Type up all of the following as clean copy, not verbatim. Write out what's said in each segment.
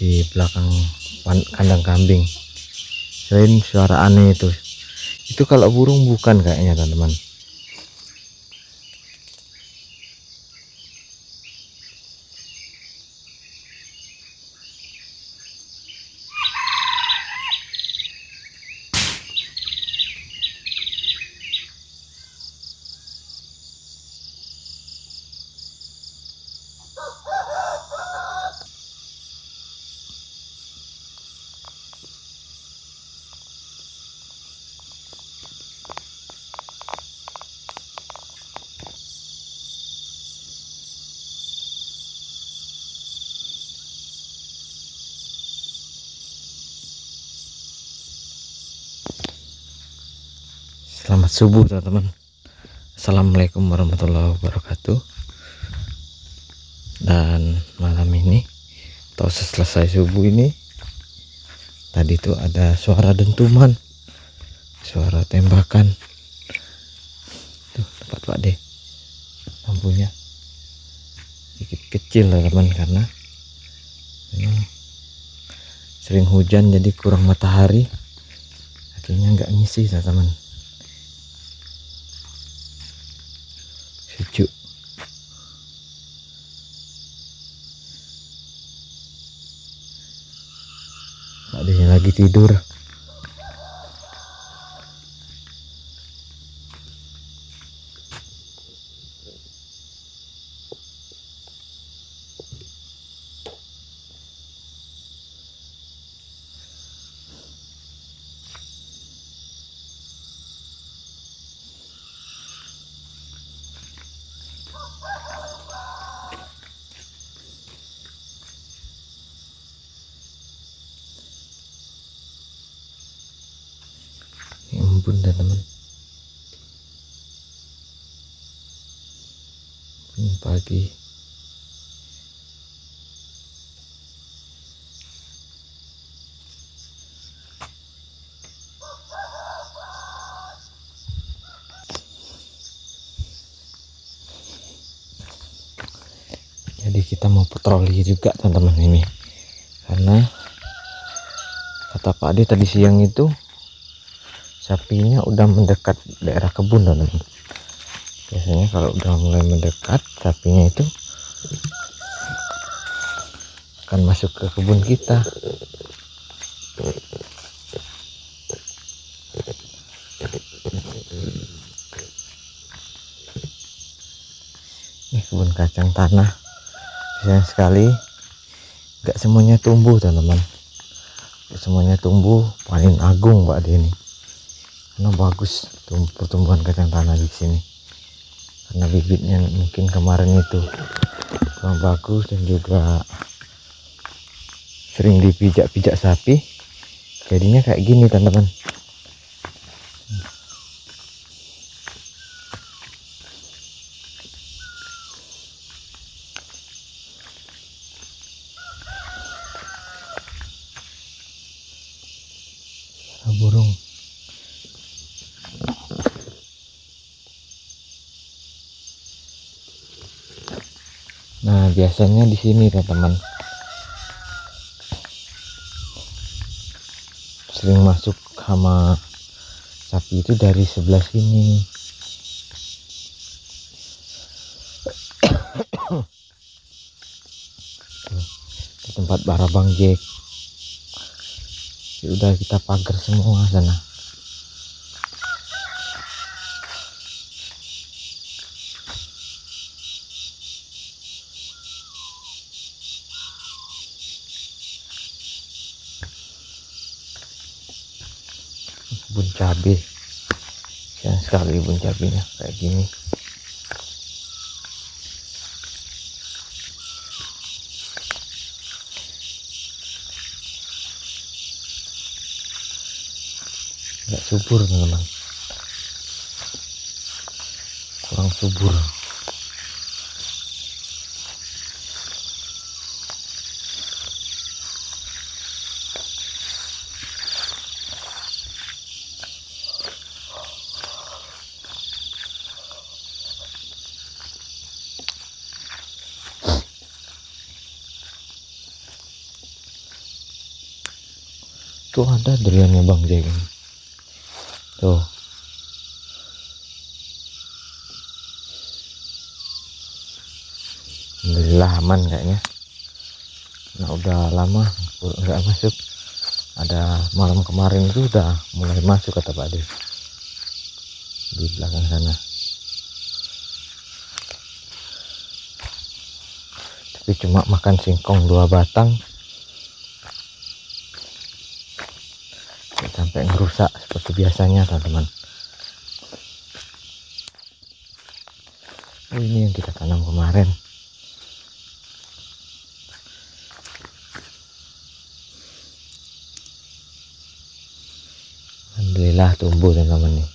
di belakang kandang kambing. Selain suara aneh itu kalau burung bukan kayaknya teman-teman. Selamat subuh teman-teman. Assalamualaikum warahmatullahi wabarakatuh. Dan malam ini atau selesai subuh ini tadi tuh ada suara dentuman, suara tembakan. Tuh tempat Pak D, lampunya sedikit kecil teman-teman karena memang sering hujan jadi kurang matahari, akhirnya nggak ngisi teman-teman. Sejuk. Pak D lagi tidur. Ya ampun teman-teman, pagi jadi kita mau patroli juga teman-teman ini, karena kata Pak D tadi siang itu sapinya udah mendekat daerah kebun teman-teman. Biasanya kalau udah mulai mendekat sapinya itu akan masuk ke kebun kita. Ini kebun kacang tanah, sayang sekali gak semuanya tumbuh teman-teman. Gak semuanya tumbuh, paling agung Pak D ini, karena bagus pertumbuhan kacang tanah di sini. Karena bibitnya mungkin kemarin itu kurang bagus dan juga sering dipijak-pijak sapi, jadinya kayak gini teman-teman. Burung. Nah biasanya di sini teman-teman sering masuk hama sapi itu dari sebelah sini. Di tempat Barabang Jack udah kita pagar semua sana. Kebun cabai, sayang sekali kebun cabainya kayak gini. Nggak subur teman-teman, kurang subur. Tuh ada duriannya Bang Jack ini. Tuh. Alhamdulillah aman kayaknya. Nah udah lama nggak masuk. Ada malam kemarin itu udah mulai masuk kata Pak De di belakang sana. Tapi cuma makan singkong 2 batang. Sampai ngerusak seperti biasanya teman-teman. Oh ini yang kita tanam kemarin. Alhamdulillah tumbuh teman-teman nih.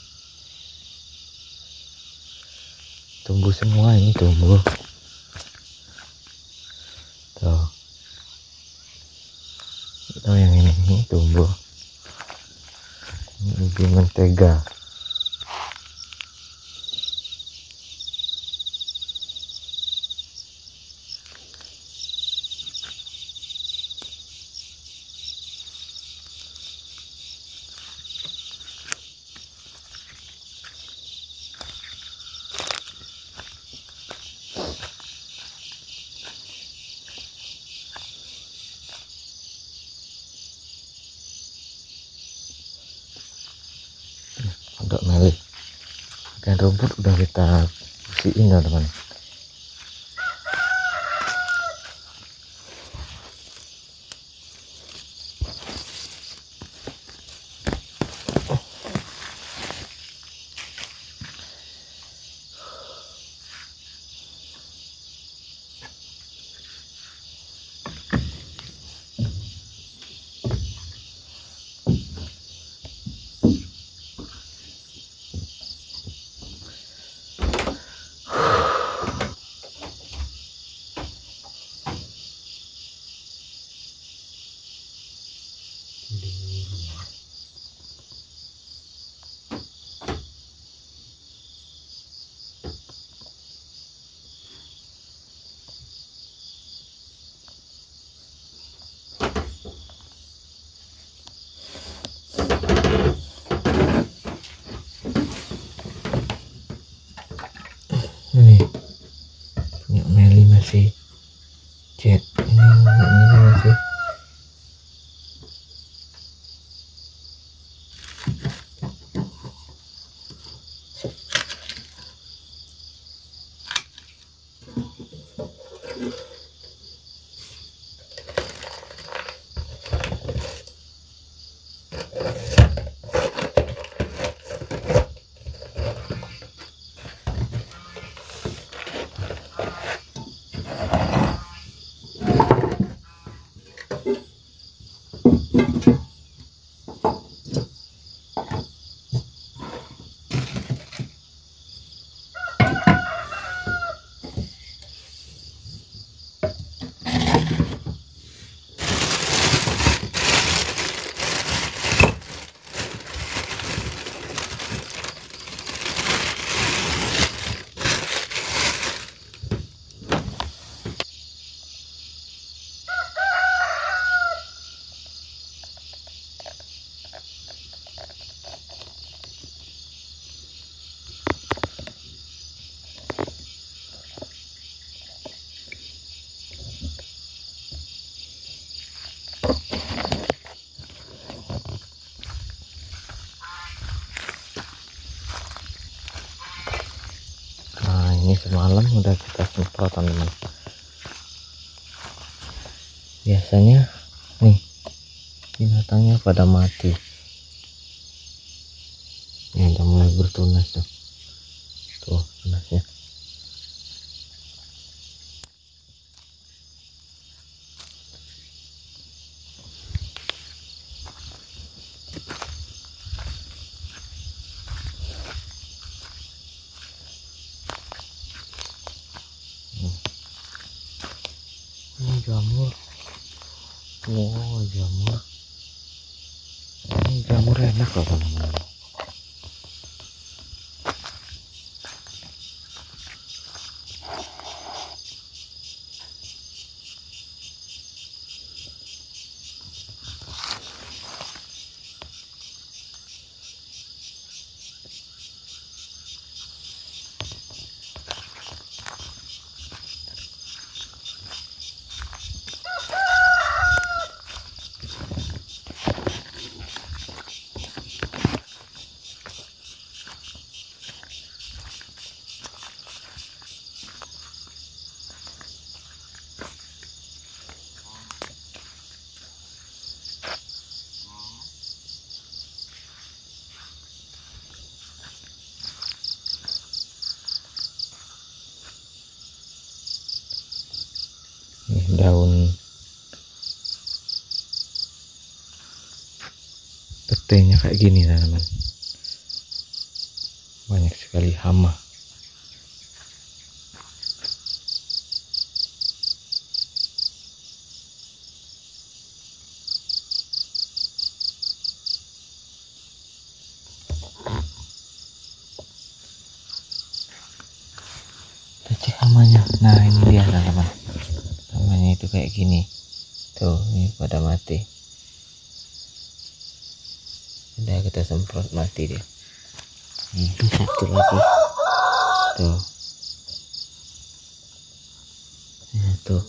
Tumbuh semua ini tumbuh. Tuh. Itu yang ini tumbuh. Ini mentega. Untuk meli dan rumput udah kita bersihin teman-teman. Ini punya meli masih jet. Ini masih ini semalam udah kita semprot teman-teman. Biasanya nih binatangnya pada mati. Ini udah mulai bertunas tuh. Tuh tunasnya. Ini jamur. Wow, jamur. Ini jamur enak loh teman-teman. daun petenya kayak gini teman-teman, banyak sekali hama. Cek hamanya. Nah ini dia teman-teman, hamanya itu kayak gini tuh, ini pada mati. Udah kita semprot, mati dia. Itu satu lagi tuh, ya tuh.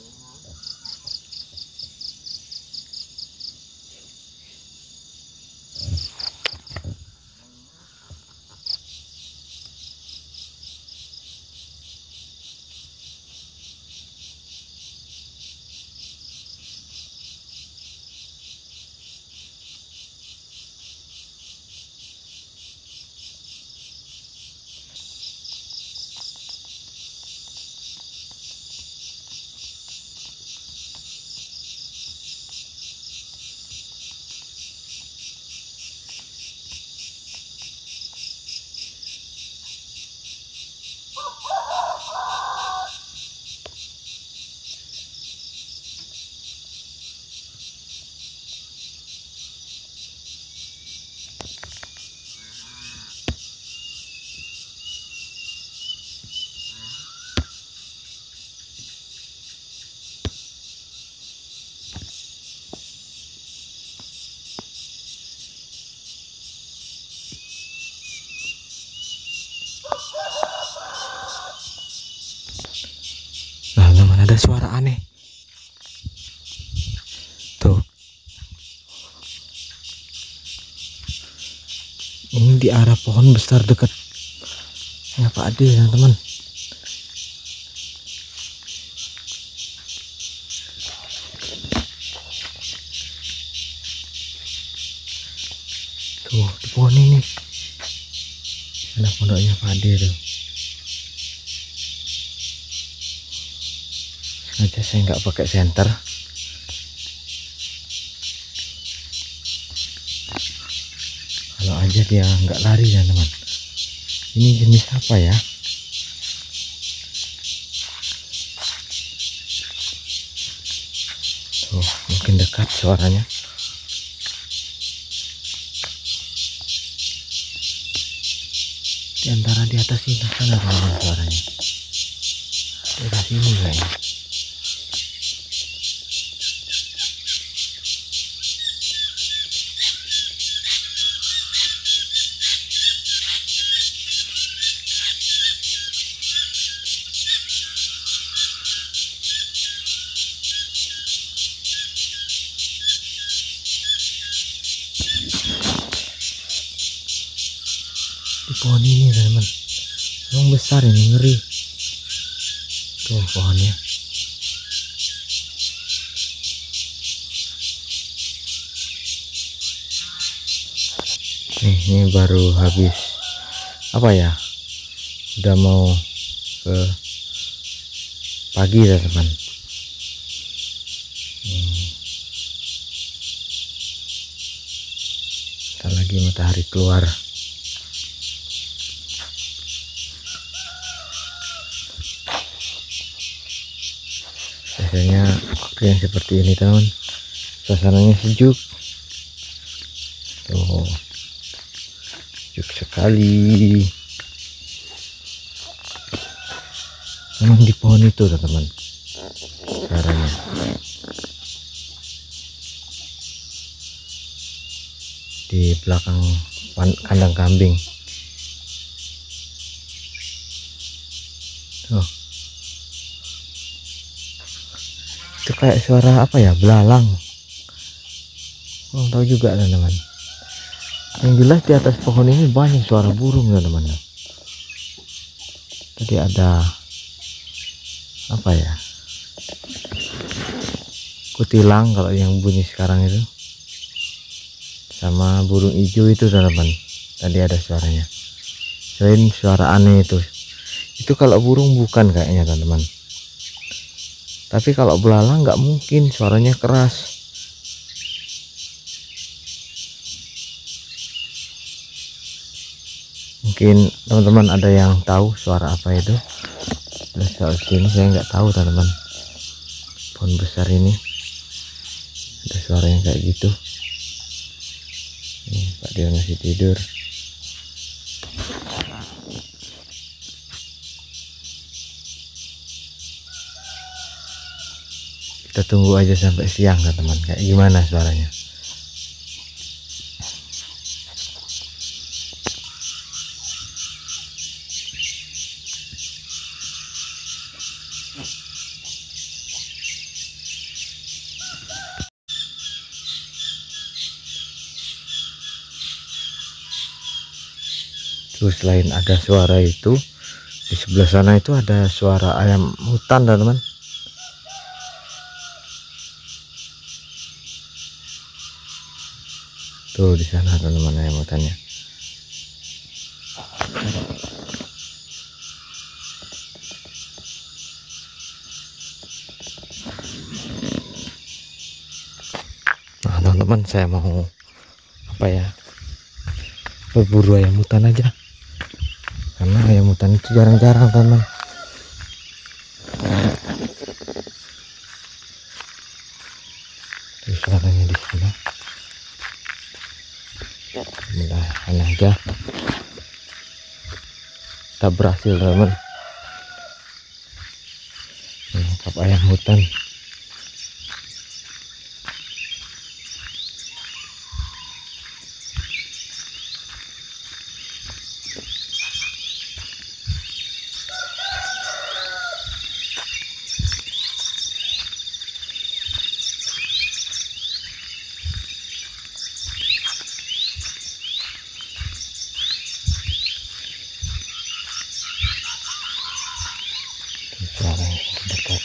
Nah teman, ada suara aneh tuh. Ini di arah pohon besar dekat ya Pak Ade teman-teman. Tuh di pohon ini ada pondoknya Pak Ade tuh. Sengaja saya nggak pakai senter. Kalau aja dia nggak lari teman-teman. Ini jenis apa ya? Tuh mungkin dekat suaranya. Di antara di atas ini kan ada suaranya. Dari sini kayaknya. Di pohon ini teman-teman, emang besar ini, ngeri tuh pohonnya. Ini baru habis apa ya, udah mau ke pagi teman-teman. Bentar lagi matahari keluar. Biasanya waktu yang seperti ini teman, suasananya sejuk tuh, sejuk sekali. Memang di pohon itu teman-teman caranya. Di belakang kandang kambing tuh. Itu kayak suara apa ya, belalang. Belum tahu juga teman-teman. Yang jelas di atas pohon ini banyak suara burung teman-teman. Tadi ada apa ya, kutilang kalau yang bunyi sekarang itu, sama burung hijau itu teman-teman. Tadi ada suaranya. Selain suara aneh itu kalau burung bukan kayaknya teman-teman. Tapi kalau belalang nggak mungkin, suaranya keras. Mungkin teman-teman ada yang tahu suara apa itu. Dari sini saya nggak tahu teman-teman. Pohon besar ini ada suara yang kayak gitu. Nih, Pak Dio masih tidur. Kita tunggu aja sampai siang teman-teman, kayak gimana suaranya. Terus selain ada suara itu, di sebelah sana itu ada suara ayam hutan teman-teman. Tuh di sana teman-teman ayam hutannya. Nah teman-teman, saya mau apa ya, berburu ayam hutan aja, karena ayam hutan itu jarang-jarang teman. Terus suaranya di sana. Mudah-mudahan aja kita berhasil teman menangkap ayam hutan. Suaranya dekat.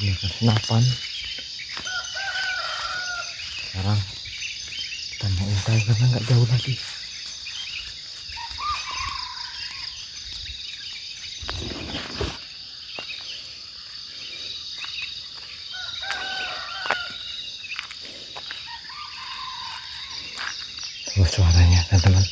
Ini senapan. Sekarang kita mau untai karena nggak jauh lagi. Tuh suaranya teman-teman.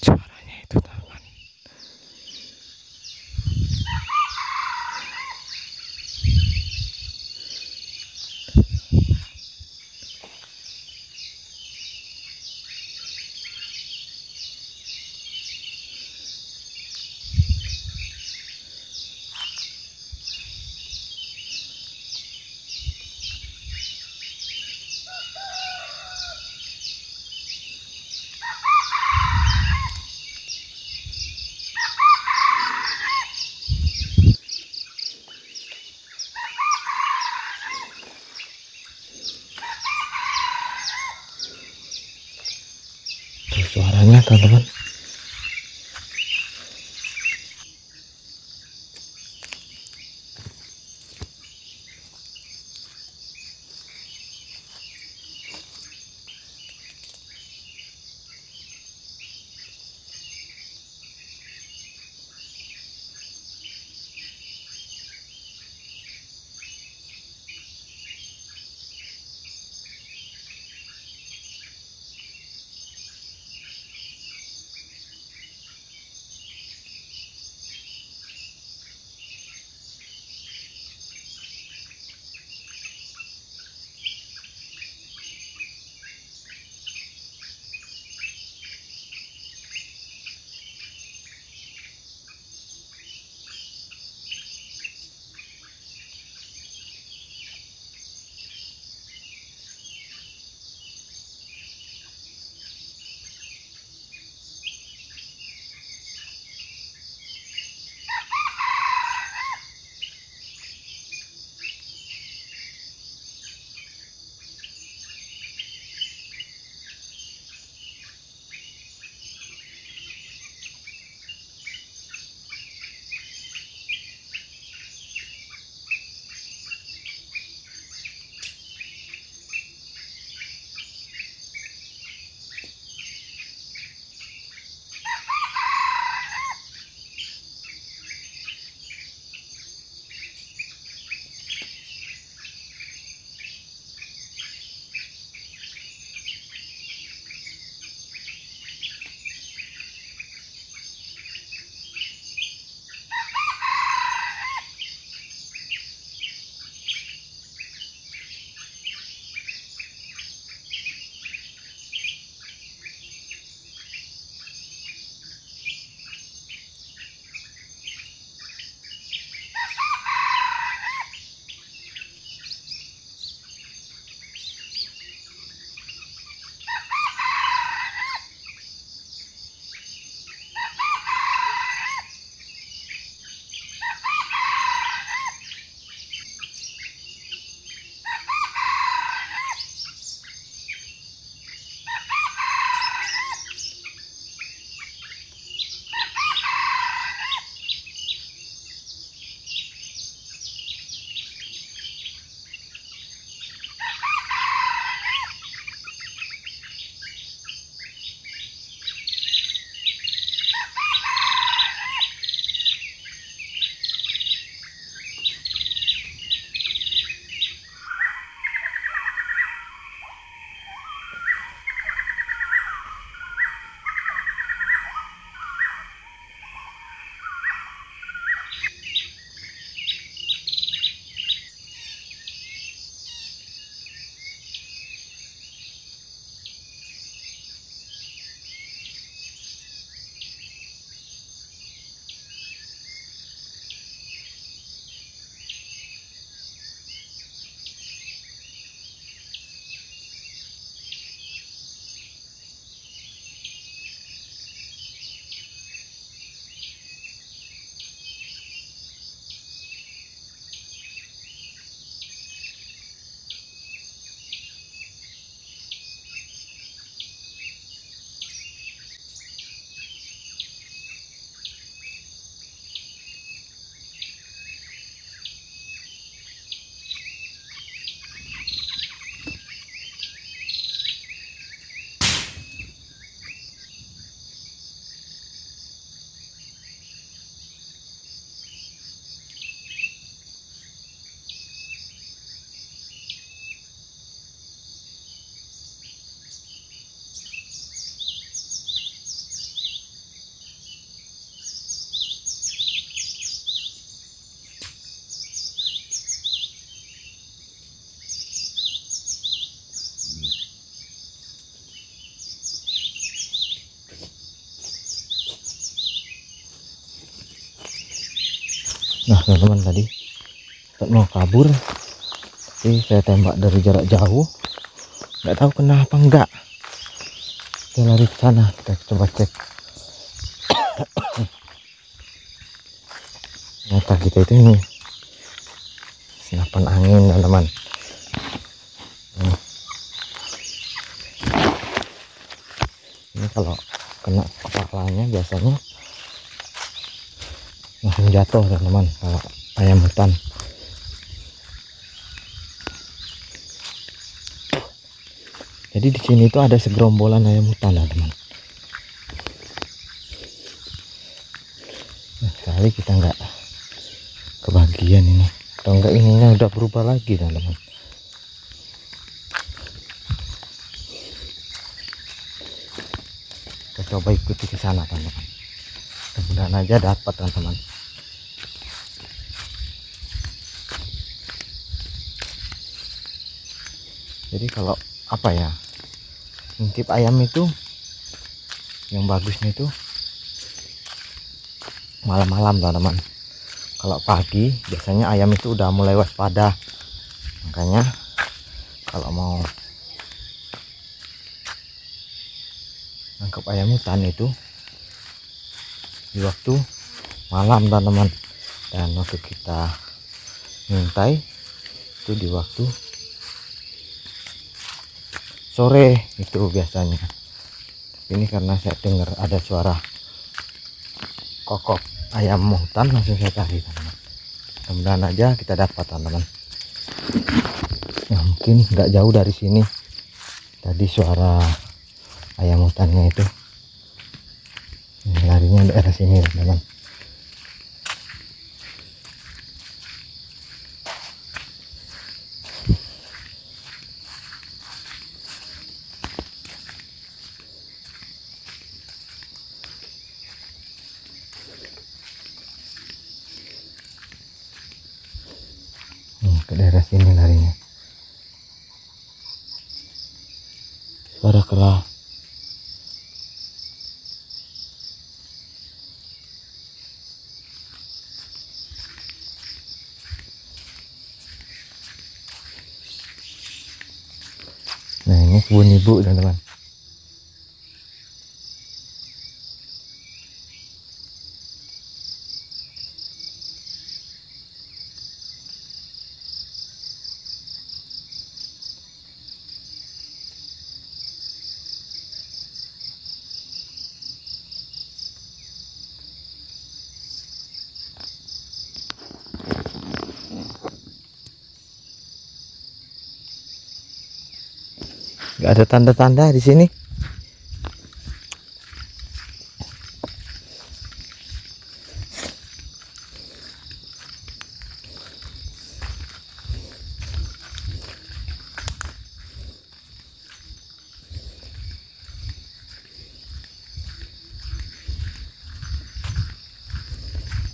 Suaranya itu teman. Tuh suaranya teman-teman. Nah teman-teman, tadi mau kabur tapi saya tembak dari jarak jauh, nggak tahu kenapa enggak. Dia lari ke sana, kita coba cek. Ternyata kita itu ini senapan angin teman-teman. Ini kalau kena kepalanya biasanya langsung jatuh teman-teman kalau ayam hutan. Jadi di sini itu ada segerombolan ayam hutan teman-teman. Nah, sekali kita nggak kebagian ini, atau enggak ininya udah berubah lagi teman-teman. Kita coba ikuti ke sana teman-teman. Mudah-mudahan aja dapat teman-teman. Jadi kalau apa ya, ngintip ayam itu yang bagusnya itu malam-malam teman-teman. Kalau pagi biasanya ayam itu udah mulai waspada, makanya kalau mau nangkep ayam hutan itu di waktu malam teman-teman, dan waktu kita ngintai itu di waktu sore itu biasanya. Ini karena saya dengar ada suara kokok ayam hutan, langsung saya cari teman-teman. Mudah-mudahan aja kita dapat teman-teman. Ya mungkin nggak jauh dari sini tadi suara ayam hutannya itu. Ini larinya daerah sini teman-teman. Ke daerah sini larinya. Suara kera. Nah ini kebun ibu teman-teman. Nggak ada tanda-tanda di sini.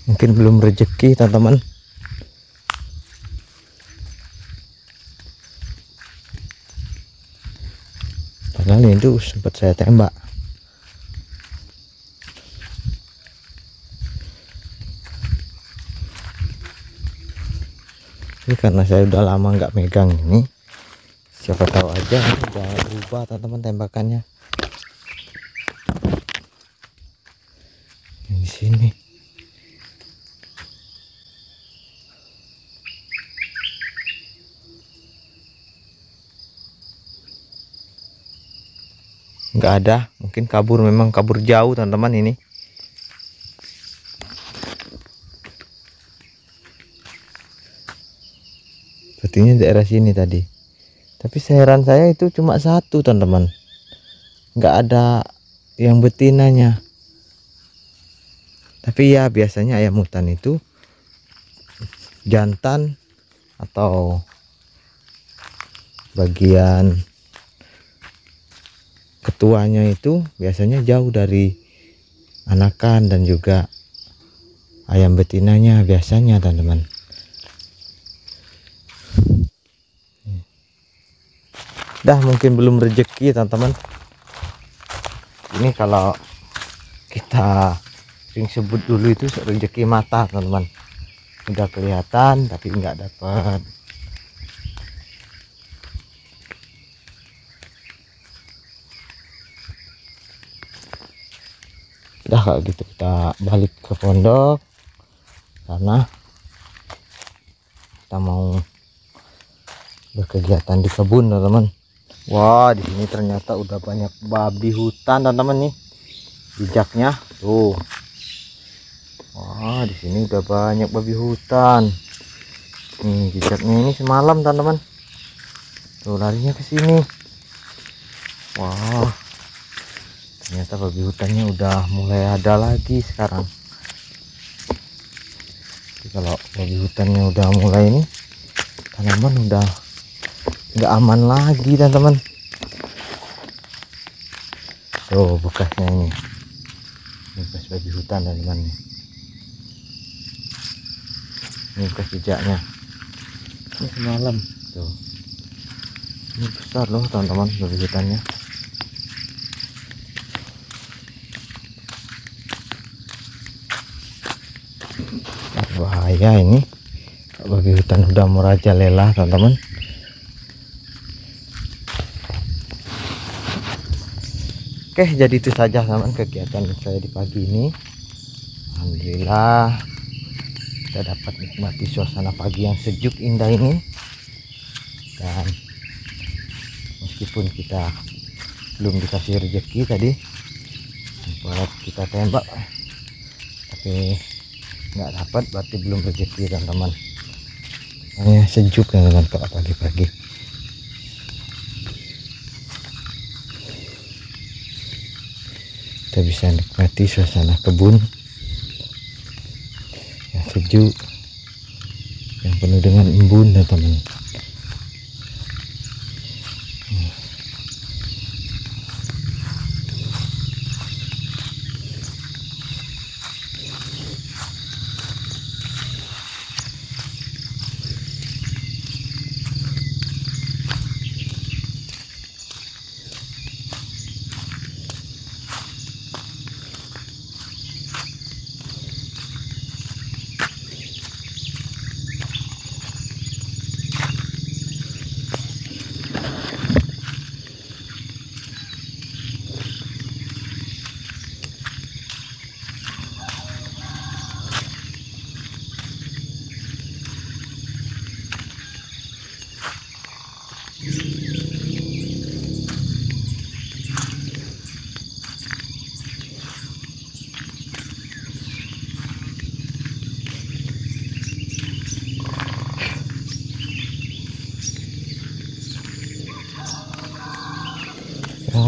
Mungkin belum rezeki teman-teman. Padahal itu sempat saya tembak. Ini karena saya udah lama nggak megang ini, siapa tahu aja udah berubah teman-teman tembakannya. Yang di sini. Nggak ada, mungkin kabur, memang kabur jauh teman-teman ini. Sepertinya daerah sini tadi. Tapi heran saya itu cuma satu teman-teman, nggak ada yang betinanya. Tapi ya biasanya ayam hutan itu jantan atau bagian ketuanya itu biasanya jauh dari anakan, dan juga ayam betinanya biasanya teman-teman. Dah mungkin belum rezeki teman-teman. Ini kalau kita sering sebut dulu itu rezeki mata teman-teman. udah kelihatan tapi nggak dapat. Udah kalau gitu kita balik ke pondok karena kita mau berkegiatan di kebun teman-teman. Wah, di sini ternyata udah banyak babi hutan teman-teman nih. Jejaknya tuh. Wah, di sini udah banyak babi hutan. Nih jejaknya ini semalam teman-teman. Tuh larinya ke sini. Wah, ternyata babi hutannya udah mulai ada lagi sekarang. Jadi kalau babi hutannya udah mulai ini, tanaman udah nggak aman lagi teman-teman. Tuh bekasnya ini bekas babi hutan teman-teman. Ini bekas jejaknya. Ini semalam tuh. Ini besar loh teman-teman babi hutannya. Bahaya ini babi hutan udah merajalela teman-teman. Oke, jadi itu saja teman kegiatan saya di pagi ini. Alhamdulillah kita dapat nikmati suasana pagi yang sejuk indah ini. Dan meskipun kita belum dikasih rezeki tadi buat kita tembak, tapi nggak dapat berarti belum rezeki teman-teman. Hanya sejuk teman-teman kalau pagi-pagi. Kita bisa nikmati suasana kebun yang sejuk, yang penuh dengan embun teman-teman.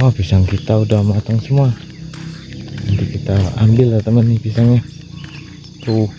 Oh, pisang kita udah matang semua. Nanti kita ambil ya teman nih pisangnya. Tuh.